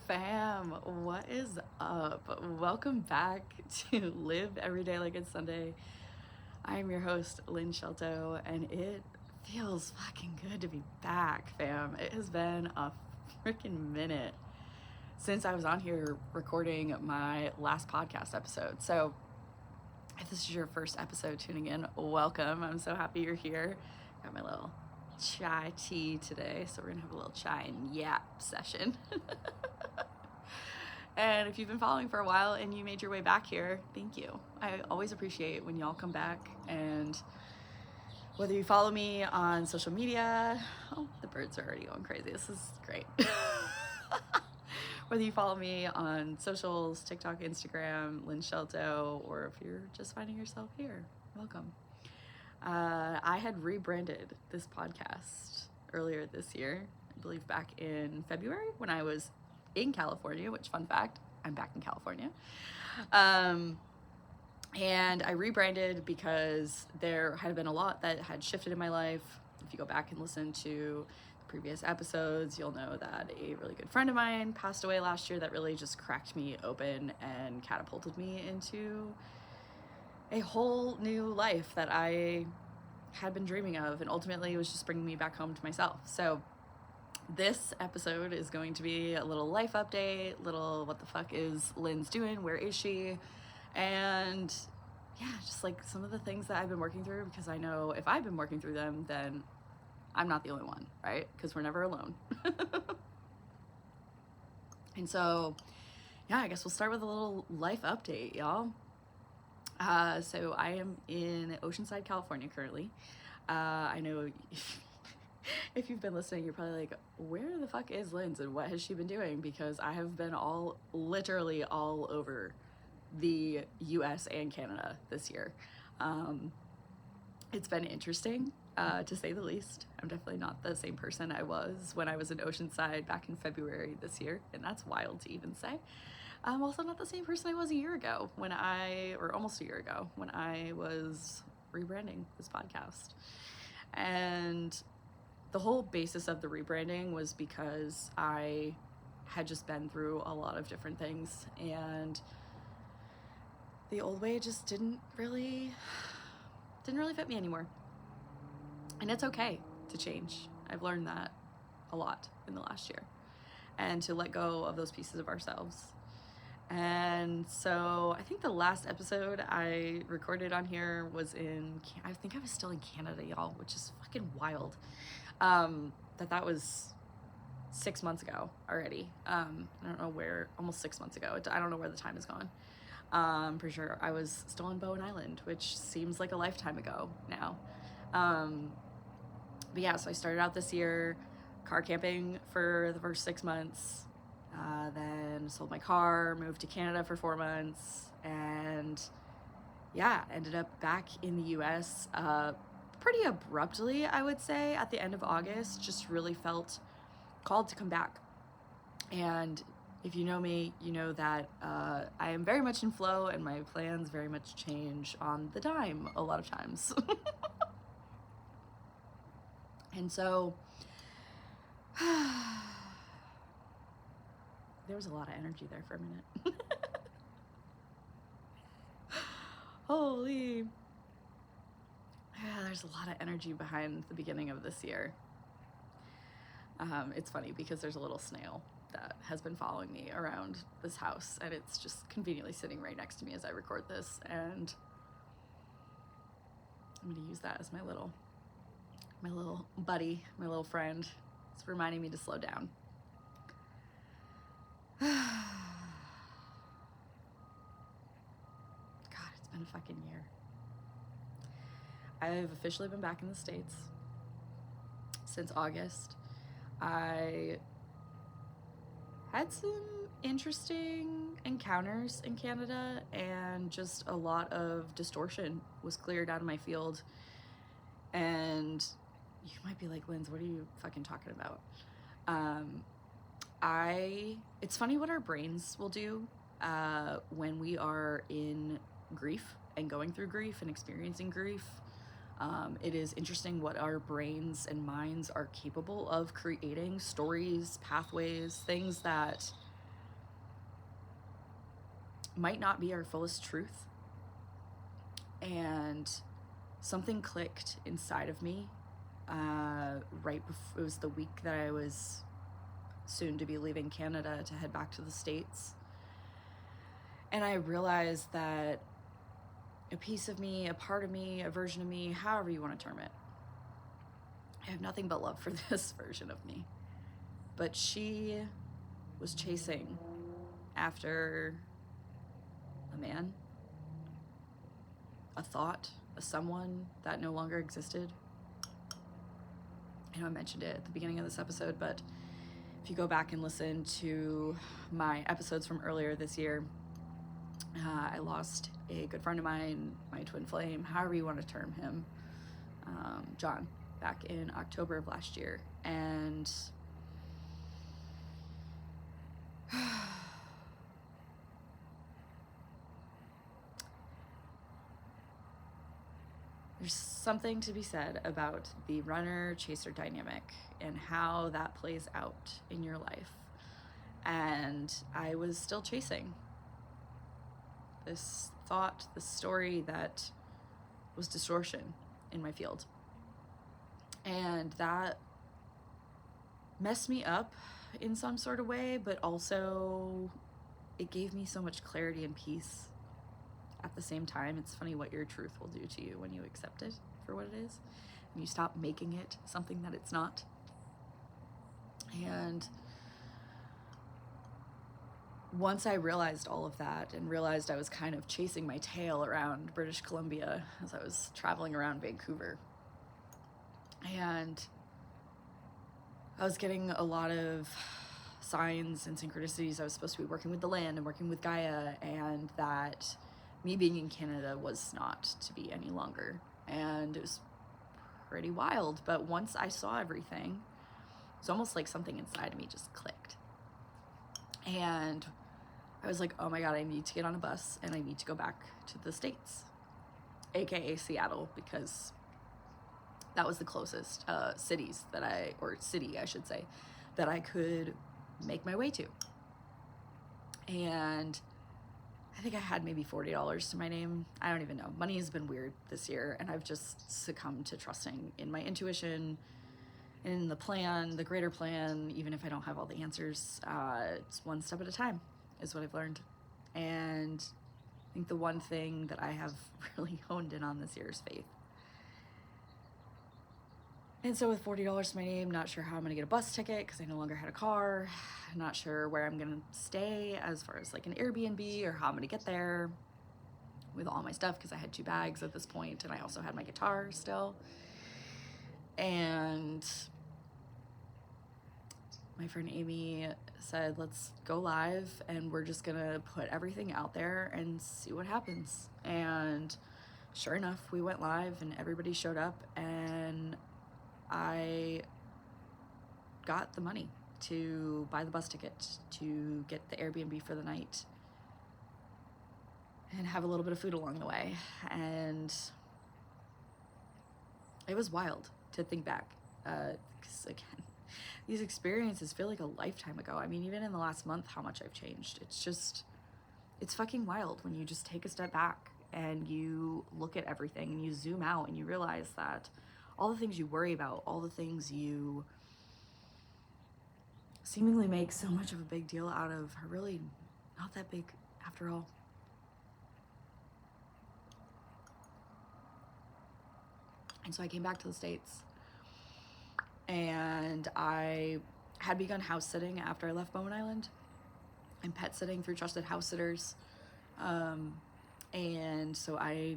Fam, what is up? Welcome back to Live Every Day Like It's Sunday. I am your host, Linds, Shelto, and it feels fucking good to be back, fam. It has been a freaking minute since I was on here recording my last podcast episode. So if this is your first episode tuning in, welcome. I'm so happy you're here. Got my little chai tea today, so we're gonna have a little chai and yap session. And if you've been following for a while and you made your way back here, thank you. I always appreciate when y'all come back, and whether you follow me on social media, oh, the birds are already going crazy. This is great. Whether you follow me on socials, TikTok, Instagram, Linds Shelto, or if you're just finding yourself here, welcome. I had rebranded this podcast earlier this year, I believe back in February when I was in California, which, fun fact, I'm back in California. And I rebranded because there had been a lot that had shifted in my life. If you go back and listen to the previous episodes, you'll know that a really good friend of mine passed away last year that really just cracked me open and catapulted me into a whole new life that I had been dreaming of, and ultimately was just bringing me back home to myself. So this episode is going to be a little life update, little what the fuck is Linds doing, where is she, and yeah, just like some of the things that I've been working through, because I know if I've been working through them, then I'm not the only one, right? Because we're never alone. And so, yeah, I guess we'll start with a little life update, y'all. So I am in Oceanside, California currently. I know if you've been listening, you're probably like, where the fuck is Linds and what has she been doing? Because I have been literally all over the US and Canada this year. It's been interesting, to say the least. I'm definitely not the same person I was when I was in Oceanside back in February this year, and that's wild to even say. I'm also not the same person I was a year ago or almost a year ago, when I was rebranding this podcast. And the whole basis of the rebranding was because I had just been through a lot of different things, and the old way just didn't really fit me anymore. And it's okay to change. I've learned that a lot in the last year, and to let go of those pieces of ourselves. And so I think the last episode I recorded on here was I think I was still in Canada, y'all, which is fucking wild. That was 6 months ago already. I don't know almost 6 months ago. I don't know where the time has gone. I'm pretty sure I was still on Bowen Island, which seems like a lifetime ago now. But yeah, so I started out this year car camping for the first 6 months. Then sold my car, moved to Canada for 4 months, and yeah, ended up back in the US pretty abruptly, I would say, at the end of August. Just really felt called to come back. And if you know me, you know that I am very much in flow, and my plans very much change on the dime a lot of times. And so there was a lot of energy there for a minute. Holy. Yeah, there's a lot of energy behind the beginning of this year. It's funny because there's a little snail that has been following me around this house, and it's just conveniently sitting right next to me as I record this, and I'm gonna use that as my little buddy, my little friend. It's reminding me to slow down. God, it's been a fucking year. I've officially been back in the States since August. I had some interesting encounters in Canada, and just a lot of distortion was cleared out of my field. And you might be like, Linds, what are you fucking talking about? It's funny what our brains will do when we are in grief and going through grief and experiencing grief. It is interesting what our brains and minds are capable of creating, stories, pathways, things that might not be our fullest truth. And something clicked inside of me right before, it was the week that I was soon to be leaving Canada to head back to the States. And I realized that a piece of me, a part of me, a version of me, however you want to term it, I have nothing but love for this version of me. But she was chasing after a man, a thought, a someone that no longer existed. I know I mentioned it at the beginning of this episode, but if you go back and listen to my episodes from earlier this year, I lost a good friend of mine, my twin flame, however you want to term him, John, back in October of last year. And there's something to be said about the runner-chaser dynamic and how that plays out in your life. And I was still chasing this thought, this story that was distortion in my field. And that messed me up in some sort of way, but also it gave me so much clarity and peace at the same time. It's funny what your truth will do to you when you accept it for what it is and you stop making it something that it's not. And once I realized all of that and realized I was kind of chasing my tail around British Columbia as I was traveling around Vancouver, and I was getting a lot of signs and synchronicities. I was supposed to be working with the land and working with Gaia, and that me being in Canada was not to be any longer. And it was pretty wild. But once I saw everything, it's almost like something inside of me just clicked. And I was like, oh my God, I need to get on a bus and I need to go back to the States, AKA Seattle, because that was the closest city, I should say, that I could make my way to. And I think I had maybe $40 to my name. I don't even know. Money has been weird this year, and I've just succumbed to trusting in my intuition, in the plan, the greater plan, even if I don't have all the answers. It's one step at a time is what I've learned. And I think the one thing that I have really honed in on this year is faith. And so with $40 to my name, not sure how I'm gonna get a bus ticket because I no longer had a car. Not sure where I'm gonna stay as far as like an Airbnb or how I'm gonna get there with all my stuff, because I had 2 bags at this point and I also had my guitar still. And my friend Amy said, let's go live and we're just gonna put everything out there and see what happens. And sure enough, we went live and everybody showed up, and I got the money to buy the bus ticket, to get the Airbnb for the night, and have a little bit of food along the way. And it was wild to think back, because again, these experiences feel like a lifetime ago. I mean, even in the last month, how much I've changed. It's fucking wild when you just take a step back and you look at everything and you zoom out and you realize that all the things you worry about, all the things you seemingly make so much of a big deal out of, are really not that big after all. And so I came back to the States, and I had begun house sitting after I left Bowen Island, and pet sitting through trusted house sitters. And so I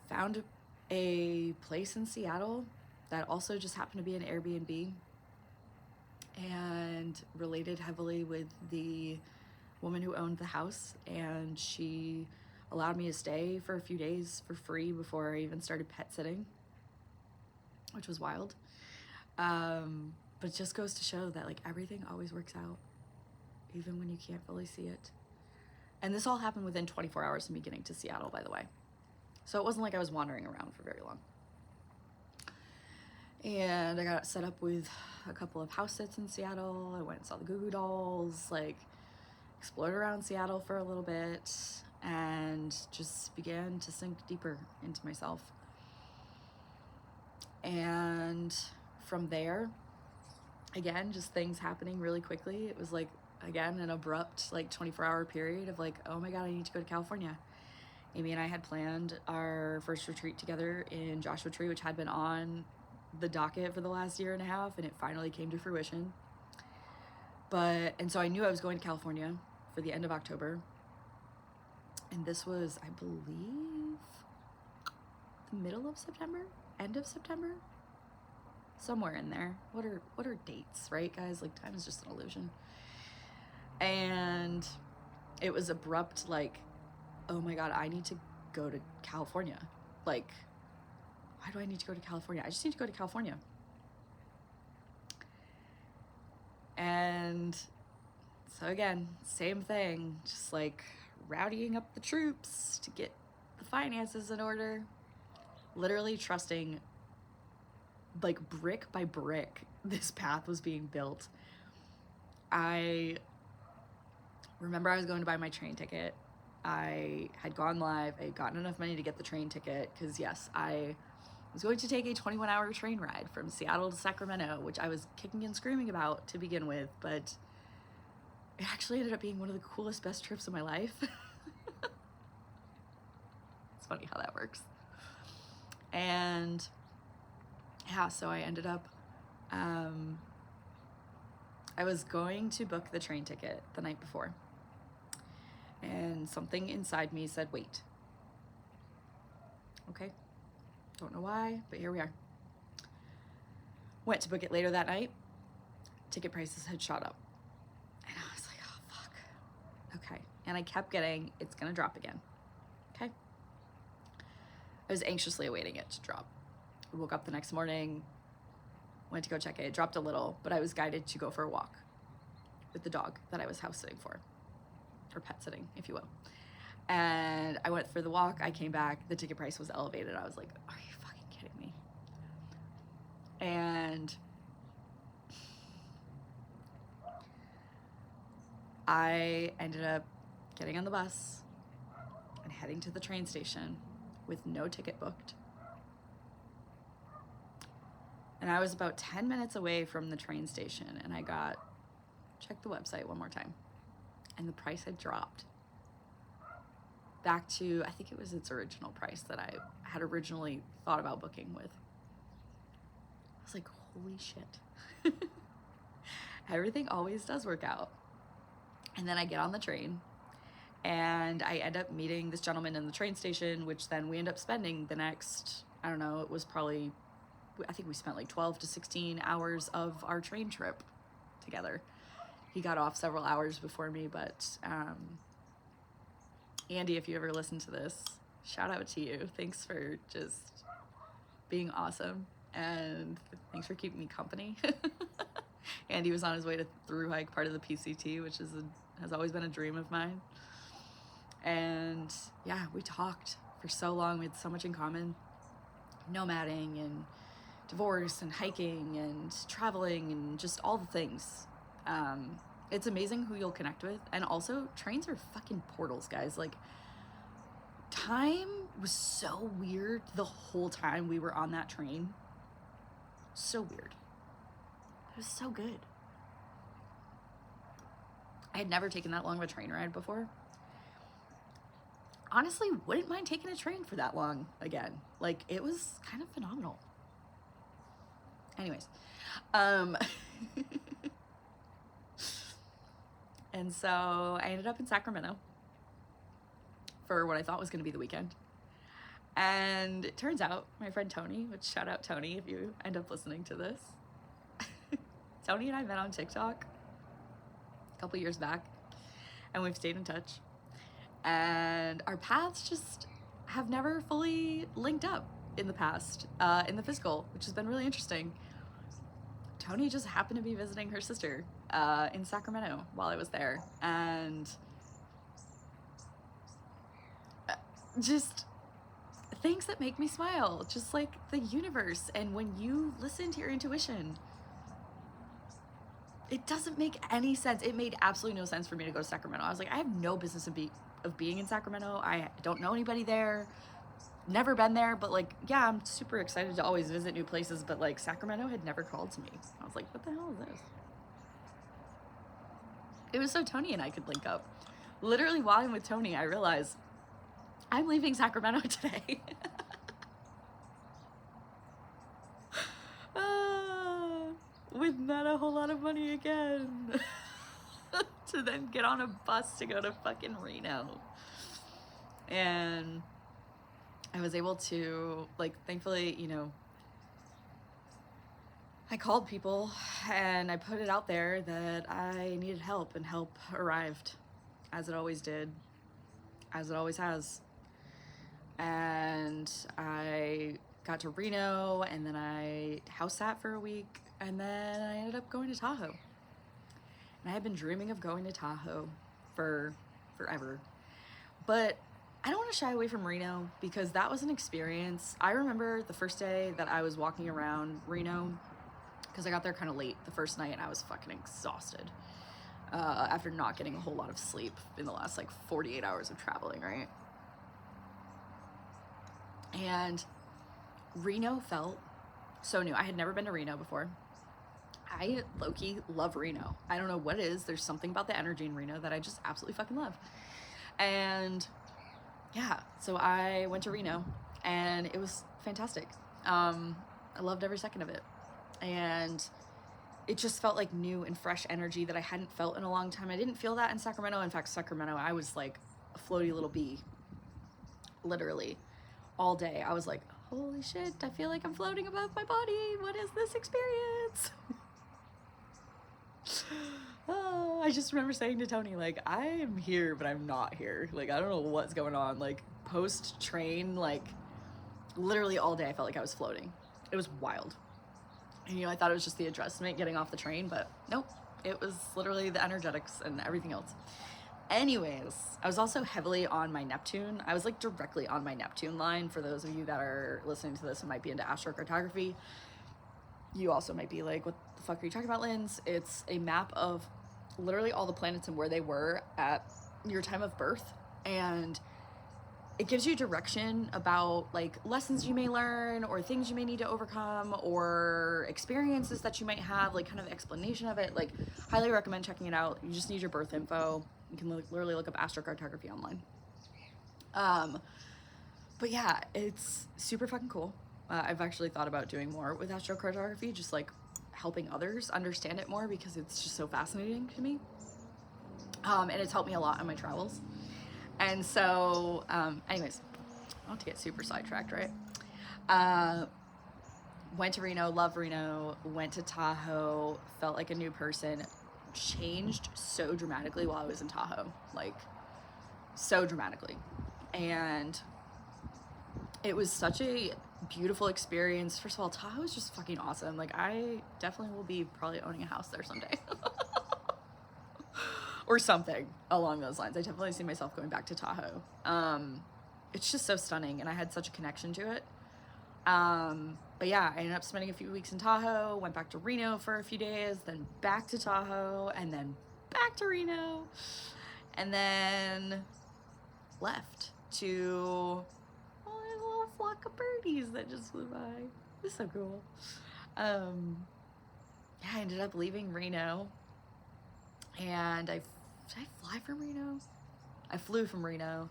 found a place in Seattle that also just happened to be an Airbnb, and related heavily with the woman who owned the house, and she allowed me to stay for a few days for free before I even started pet sitting, which was wild. But it just goes to show that like everything always works out, even when you can't fully see it. And this all happened within 24 hours of me getting to Seattle, by the way. So it wasn't like I was wandering around for very long. And I got set up with a couple of house sits in Seattle. I went and saw the Goo Goo Dolls, like explored around Seattle for a little bit, and just began to sink deeper into myself. And from there, again, just things happening really quickly. It was like, again, an abrupt, like 24-hour period of like, oh my God, I need to go to California. Amy and I had planned our first retreat together in Joshua Tree, which had been on the docket for the last year and a half, and it finally came to fruition. And so I knew I was going to California for the end of October. And this was, I believe, the middle of September, end of September, somewhere in there. What are dates, right, guys? Like, time is just an illusion. And it was abrupt, like, oh my God, I need to go to California. Like, why do I need to go to California? I just need to go to California. And so again, same thing, just like rowdying up the troops to get the finances in order, literally trusting, like, brick by brick, this path was being built. I remember I was going to buy my train ticket. I had gone live. I had gotten enough money to get the train ticket because, yes, I was going to take a 21-hour train ride from Seattle to Sacramento, which I was kicking and screaming about to begin with, but it actually ended up being one of the coolest, best trips of my life. It's funny how that works. And yeah, so I ended up, I was going to book the train ticket the night before, and something inside me said, wait. Okay. Don't know why, but here we are. Went to book it later that night. Ticket prices had shot up. And I was like, oh, fuck. Okay. And I kept getting, it's gonna drop again. Okay. I was anxiously awaiting it to drop. I woke up the next morning, went to go check it. It dropped a little, but I was guided to go for a walk with the dog that I was house sitting for, or pet sitting, if you will. And I went for the walk. I came back. The ticket price was elevated. I was like, are you fucking kidding me? And I ended up getting on the bus and heading to the train station with no ticket booked. And I was about 10 minutes away from the train station, and checked the website one more time, and the price had dropped back to, I think it was its original price that I had originally thought about booking with. I was like, holy shit. Everything always does work out. And then I get on the train, and I end up meeting this gentleman in the train station, which then we end up spending the next, I don't know, it was probably, I think we spent like 12 to 16 hours of our train trip together. He got off several hours before me, but Andy, if you ever listen to this, shout out to you. Thanks for just being awesome, and thanks for keeping me company. Andy was on his way to through hike part of the PCT, which has always been a dream of mine. And yeah, we talked for so long. We had so much in common. Nomading and divorce and hiking and traveling and just all the things. It's amazing who you'll connect with. And also, trains are fucking portals, guys. Like, time was so weird the whole time we were on that train. So weird. It was so good. I had never taken that long of a train ride before. Honestly, wouldn't mind taking a train for that long again. Like, it was kind of phenomenal. Anyways, and so I ended up in Sacramento for what I thought was going to be the weekend. And it turns out my friend Tony, which shout out Tony if you end up listening to this. Tony and I met on TikTok a couple years back, and we've stayed in touch. And our paths just have never fully linked up in the past, in the physical, which has been really interesting. Tony just happened to be visiting her sister in Sacramento while I was there, and just things that make me smile, just like the universe. And when you listen to your intuition, It doesn't make any sense. It made absolutely no sense for me to go to Sacramento. I was like, I have no business of being in Sacramento. I don't know anybody there. Never been there, but like, yeah, I'm super excited to always visit new places, but like Sacramento had never called to me. I was like, what the hell is this? It was so Tony and I could link up. Literally while I'm with Tony, I realized I'm leaving Sacramento today. With not a whole lot of money again. To then get on a bus to go to fucking Reno. And I was able to, like, thankfully, you know, I called people and I put it out there that I needed help, and help arrived, as it always did, as it always has. And I got to Reno, and then I house sat for a week, and then I ended up going to Tahoe. And I had been dreaming of going to Tahoe for forever. But I don't want to shy away from Reno, because that was an experience. I remember the first day that I was walking around Reno, because I got there kind of late the first night, and I was fucking exhausted after not getting a whole lot of sleep in the last like 48 hours of traveling, right? And Reno felt so new. I had never been to Reno before. I low-key love Reno. I don't know what it is. There's something about the energy in Reno that I just absolutely fucking love. And yeah, so I went to Reno, and it was fantastic. I loved every second of it. And it just felt like new and fresh energy that I hadn't felt in a long time. I didn't feel that in Sacramento. In fact, Sacramento, I was like a floaty little bee, literally, all day. I was like, holy shit, I feel like I'm floating above my body. What is this experience? Oh, I just remember saying to Tony, like, I am here, but I'm not here. Like, I don't know what's going on. Like, post-train, like, literally all day I felt like I was floating. It was wild. And, you know, I thought it was just the adjustment getting off the train, but nope. It was literally the energetics and everything else. Anyways, I was also heavily on my Neptune. I was like directly on my Neptune line. For those of you that are listening to this and might be into astrocartography, you also might be like, what the fuck are you talking about, Linds? It's a map of literally all the planets and where they were at your time of birth. And it gives you direction about like lessons you may learn, or things you may need to overcome, or experiences that you might have, like kind of explanation of it. Like, highly recommend checking it out. You just need your birth info. You can literally look up astrocartography online. But yeah, it's super fucking cool. I've actually thought about doing more with astrocartography, just like helping others understand it more, because it's just so fascinating to me. And it's helped me a lot on my travels. And so, anyways, not to get super sidetracked, right? Went to Reno, loved Reno, went to Tahoe, felt like a new person, changed so dramatically while I was in Tahoe, like so dramatically. And it was such a beautiful experience. First of all, Tahoe is just fucking awesome. Like, I definitely will be probably owning a house there someday. Or something along those lines. I definitely see myself going back to Tahoe. It's just so stunning, and I had such a connection to it. But yeah, I ended up spending a few weeks in Tahoe, went back to Reno for a few days, then back to Tahoe, and then back to Reno, and then left to a little flock of birdies that just flew by. It was so cool. Yeah, I ended up leaving Reno, and did I fly from Reno? I flew from Reno.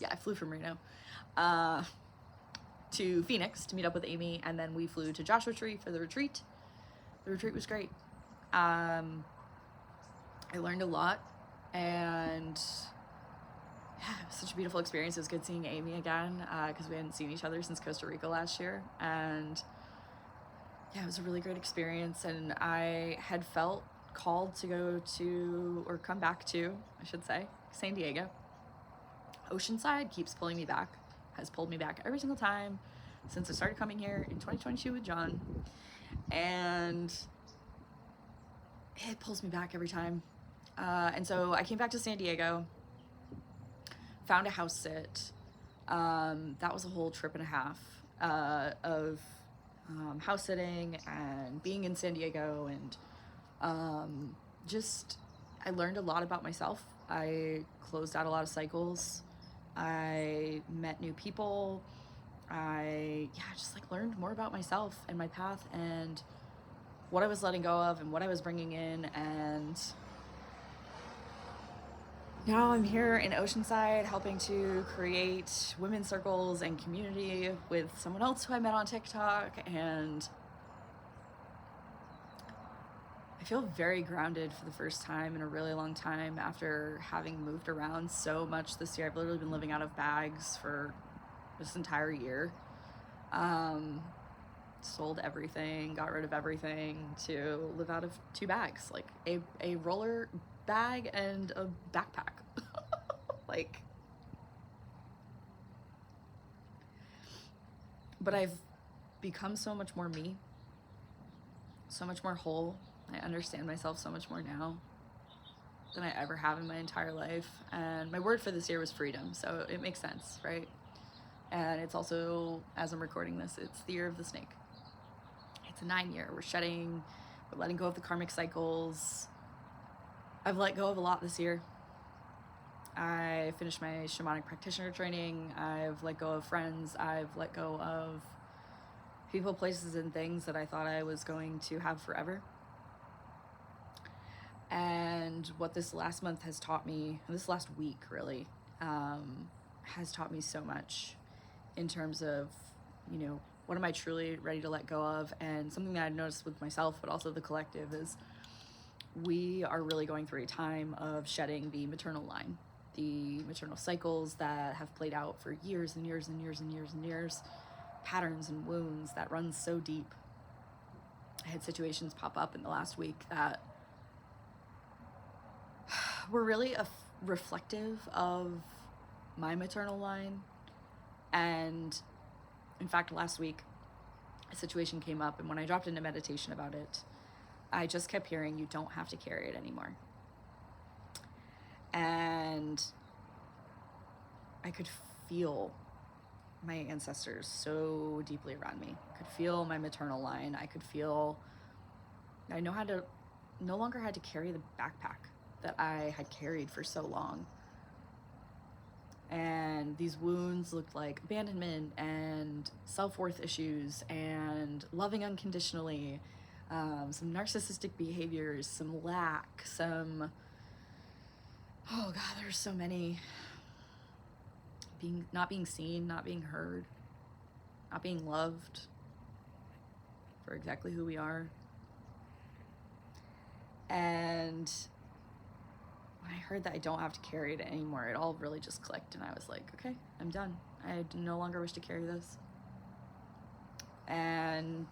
Yeah, I flew from Reno to Phoenix to meet up with Amy, and then we flew to Joshua Tree for the retreat. The retreat was great. I learned a lot, and yeah, it was such a beautiful experience. It was good seeing Amy again, because we hadn't seen each other since Costa Rica last year, and yeah, it was a really great experience. And I had felt called to go to, or come back to, I should say, San Diego. Oceanside keeps pulling me back, has pulled me back every single time since I started coming here in 2022 with John, and it pulls me back every time. And so I came back to San Diego, found a house sit. That was a whole trip and a half of house sitting and being in San Diego, and Just, I learned a lot about myself. I closed out a lot of cycles. I met new people. Just like learned more about myself and my path and what I was letting go of and what I was bringing in. And now I'm here in Oceanside helping to create women's circles and community with someone else who I met on TikTok, and I feel very grounded for the first time in a really long time after having moved around so much this year. I've literally been living out of bags for this entire year. Sold everything, got rid of everything to live out of 2 bags, like a roller bag and a backpack. Like, but I've become so much more me, so much more whole. I understand myself so much more now than I ever have in my entire life. And my word for this year was freedom, so it makes sense, right? And it's also, as I'm recording this, it's the year of the snake. It's a 9 year. We're shedding, we're letting go of the karmic cycles. I've let go of a lot this year. I finished my shamanic practitioner training. I've let go of friends. I've let go of people, places, and things that I thought I was going to have forever. And what this last month has taught me, this last week really, has taught me so much in terms of, what am I truly ready to let go of? And something that I noticed with myself, but also the collective, is we are really going through a time of shedding the maternal line, the maternal cycles that have played out for years and years and years and years and years, patterns and wounds that run so deep. I had situations pop up in the last week that were really reflective of my maternal line. And in fact, last week, a situation came up, and when I dropped into meditation about it, I just kept hearing, you don't have to carry it anymore. And I could feel my ancestors so deeply around me. I could feel my maternal line. I could feel I no longer had to carry the backpack that I had carried for so long. And these wounds looked like abandonment and self-worth issues and loving unconditionally, some narcissistic behaviors, some lack, some, oh God, there's so many. Not being seen, not being heard, not being loved for exactly who we are. And when I heard that I don't have to carry it anymore, it all really just clicked, and I was like, okay, I'm done. I no longer wish to carry this. And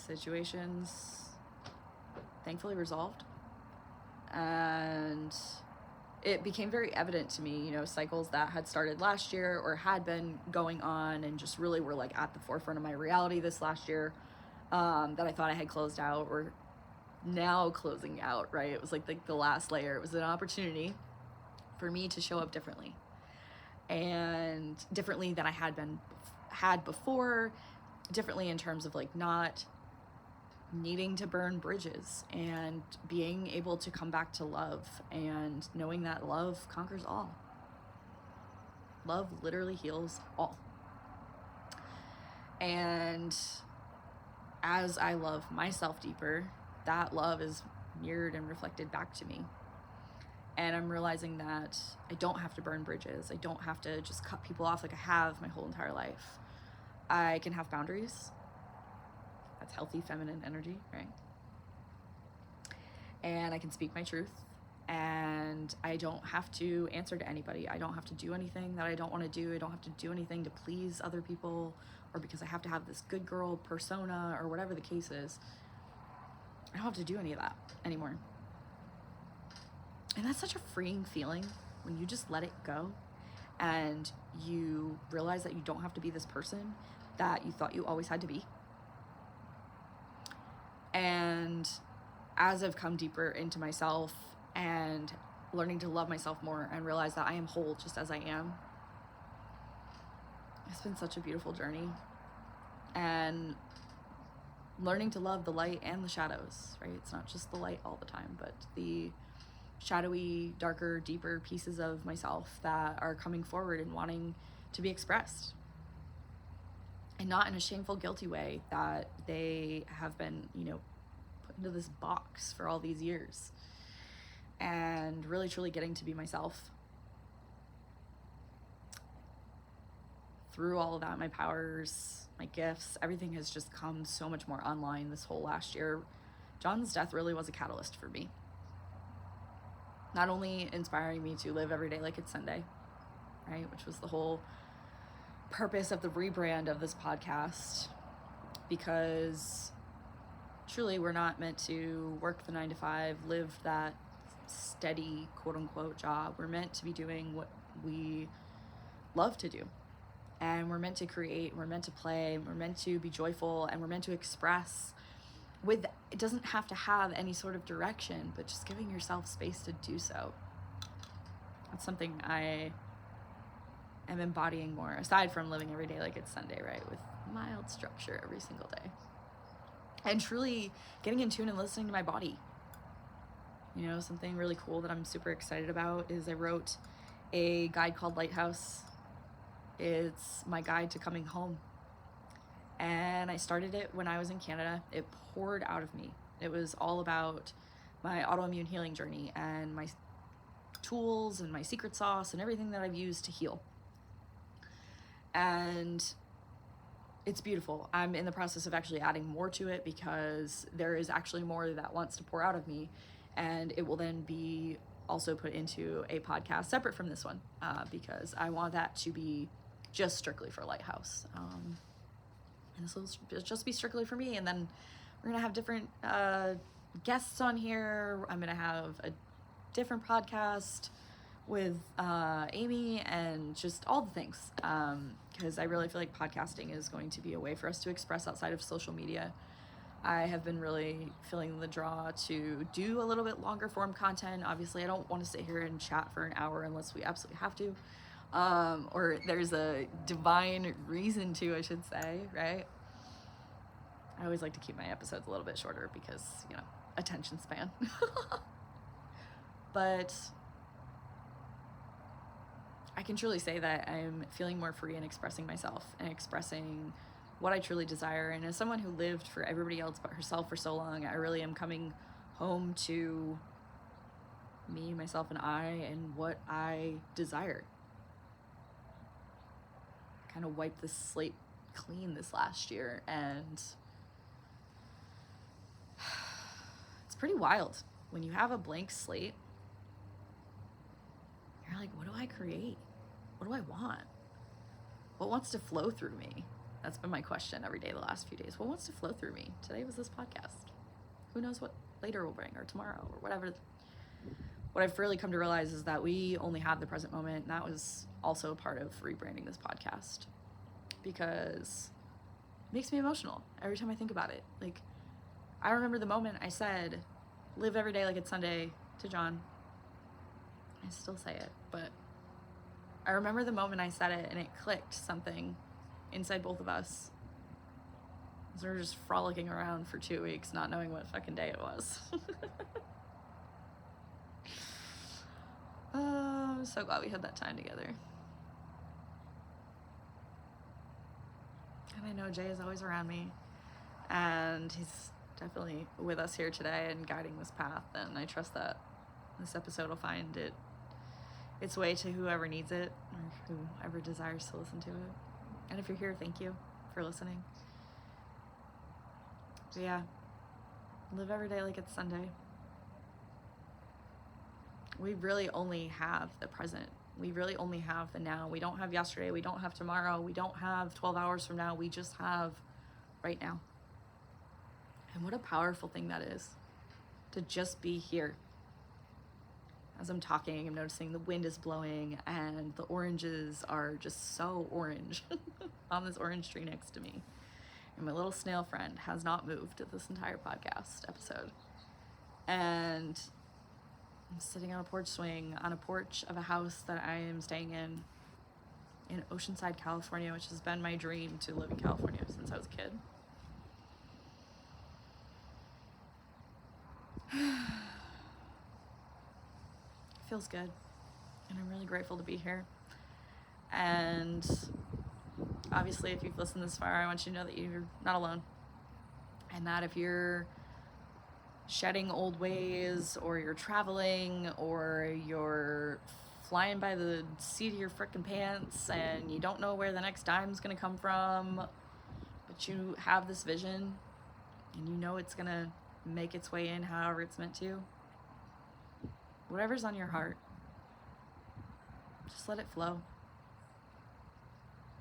situations thankfully resolved. And it became very evident to me, cycles that had started last year or had been going on and just really were like at the forefront of my reality this last year, that I thought I had closed out, or now closing out, right? It was like the last layer. It was an opportunity for me to show up differently, and differently than I had before, differently in terms of like not needing to burn bridges and being able to come back to love and knowing that love conquers all. Love literally heals all. And as I love myself deeper, that love is mirrored and reflected back to me. And I'm realizing that I don't have to burn bridges. I don't have to just cut people off like I have my whole entire life. I can have boundaries. That's healthy feminine energy, right? And I can speak my truth, and I don't have to answer to anybody. I don't have to do anything that I don't want to do. I don't have to do anything to please other people, or because I have to have this good girl persona, or whatever the case is. I don't have to do any of that anymore. And that's such a freeing feeling when you just let it go and you realize that you don't have to be this person that you thought you always had to be. And as I've come deeper into myself and learning to love myself more and realize that I am whole just as I am, it's been such a beautiful journey. And learning to love the light and the shadows, right? It's not just the light all the time, but the shadowy, darker, deeper pieces of myself that are coming forward and wanting to be expressed. And not in a shameful, guilty way that they have been, put into this box for all these years. And really, truly getting to be myself. Through all of that, my powers, my gifts, everything has just come so much more online this whole last year. John's death really was a catalyst for me. Not only inspiring me to live every day like it's Sunday, right? Which was the whole purpose of the rebrand of this podcast, because truly we're not meant to work the 9-to-5, live that steady quote unquote job. We're meant to be doing what we love to do. And we're meant to create, we're meant to play, we're meant to be joyful, and we're meant to express with, it doesn't have to have any sort of direction, but just giving yourself space to do so. That's something I am embodying more, aside from living every day like it's Sunday, right? With mild structure every single day. And truly getting in tune and listening to my body. Something really cool that I'm super excited about is I wrote a guide called Lighthouse. It's my guide to coming home. And I started it when I was in Canada. It poured out of me. It was all about my autoimmune healing journey and my tools and my secret sauce and everything that I've used to heal. And it's beautiful. I'm in the process of actually adding more to it because there is actually more that wants to pour out of me. And it will then be also put into a podcast separate from this one, because I want that to be just strictly for Lighthouse. And this will just be strictly for me. And then we're going to have different guests on here. I'm going to have a different podcast with Amy and just all the things. Because I really feel like podcasting is going to be a way for us to express outside of social media. I have been really feeling the draw to do a little bit longer form content. Obviously, I don't want to sit here and chat for an hour unless we absolutely have to. Or there's a divine reason to, I should say, right? I always like to keep my episodes a little bit shorter because, attention span. But I can truly say that I'm feeling more free in expressing myself and expressing what I truly desire. And as someone who lived for everybody else but herself for so long, I really am coming home to me, myself, and I, and what I desire. Kind of wiped this slate clean this last year, and it's pretty wild. When you have a blank slate, you're like, what do I create? What do I want? What wants to flow through me? That's been my question every day the last few days. What wants to flow through me? Today was this podcast. Who knows what later will bring, or tomorrow, or whatever. What I've really come to realize is that we only have the present moment, and that was also part of rebranding this podcast, because it makes me emotional every time I think about it. Like, I remember the moment I said, live every day like it's Sunday, to John. I still say it, but I remember the moment I said it and it clicked something inside both of us. So we were just frolicking around for 2 weeks, not knowing what fucking day it was. Oh, I'm so glad we had that time together. And I know Jay is always around me, and he's definitely with us here today and guiding this path, and I trust that this episode will find its way to whoever needs it, or whoever desires to listen to it. And if you're here, thank you for listening. But yeah, live every day like it's Sunday. We really only have the present. We really only have the now. We don't have yesterday. We don't have tomorrow. We don't have 12 hours from now. We just have right now. And what a powerful thing that is, to just be here. As I'm talking, I'm noticing the wind is blowing and the oranges are just so orange on this orange tree next to me. And my little snail friend has not moved this entire podcast episode. And I'm sitting on a porch swing on a porch of a house that I am staying in Oceanside, California, which has been my dream to live in California since I was a kid. feels good. And I'm really grateful to be here. And obviously, if you've listened this far, I want you to know that you're not alone. And that if you're shedding old ways, or you're traveling, or you're flying by the seat of your frickin' pants and you don't know where the next dime's gonna come from, but you have this vision and you know it's gonna make its way in however it's meant to, whatever's on your heart, just let it flow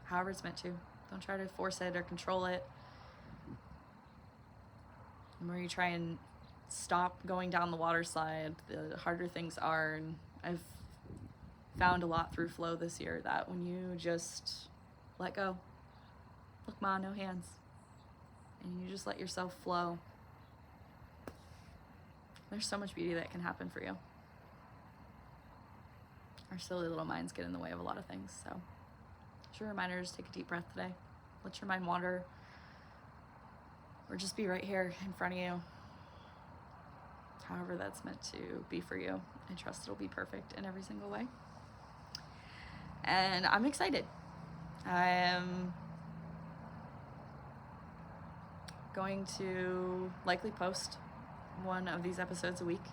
however it's meant to. Don't try to force it or control it. The more you try and stop going down the water slide, the harder things are. And I've found a lot through flow this year that when you just let go, look, ma, no hands, and you just let yourself flow, there's so much beauty that can happen for you. Our silly little minds get in the way of a lot of things. So just a reminder to just take a deep breath today. Let your mind wander, or just be right here in front of you. However that's meant to be for you. I trust it'll be perfect in every single way. And I'm excited. I am going to likely post one of these episodes a week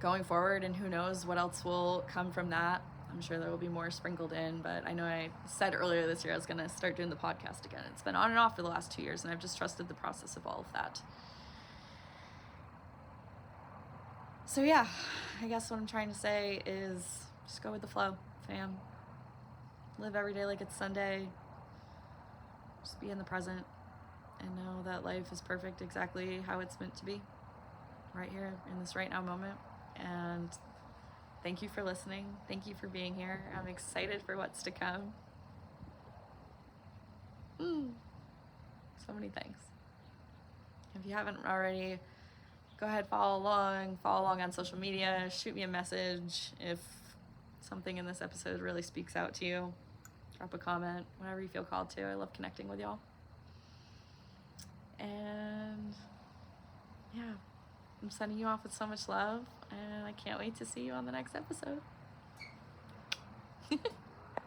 going forward, and who knows what else will come from that. I'm sure there will be more sprinkled in, but I know I said earlier this year I was going to start doing the podcast again. It's been on and off for the last 2 years, and I've just trusted the process of all of that. So yeah, I guess what I'm trying to say is just go with the flow, fam. Live every day like it's Sunday. Just be in the present and know that life is perfect exactly how it's meant to be, right here in this right now moment. And thank you for listening. Thank you for being here. I'm excited for what's to come. So many things. If you haven't already, go ahead, follow along on social media, shoot me a message if something in this episode really speaks out to you. Drop a comment, whatever you feel called to. I love connecting with y'all. And yeah, I'm sending you off with so much love, and I can't wait to see you on the next episode.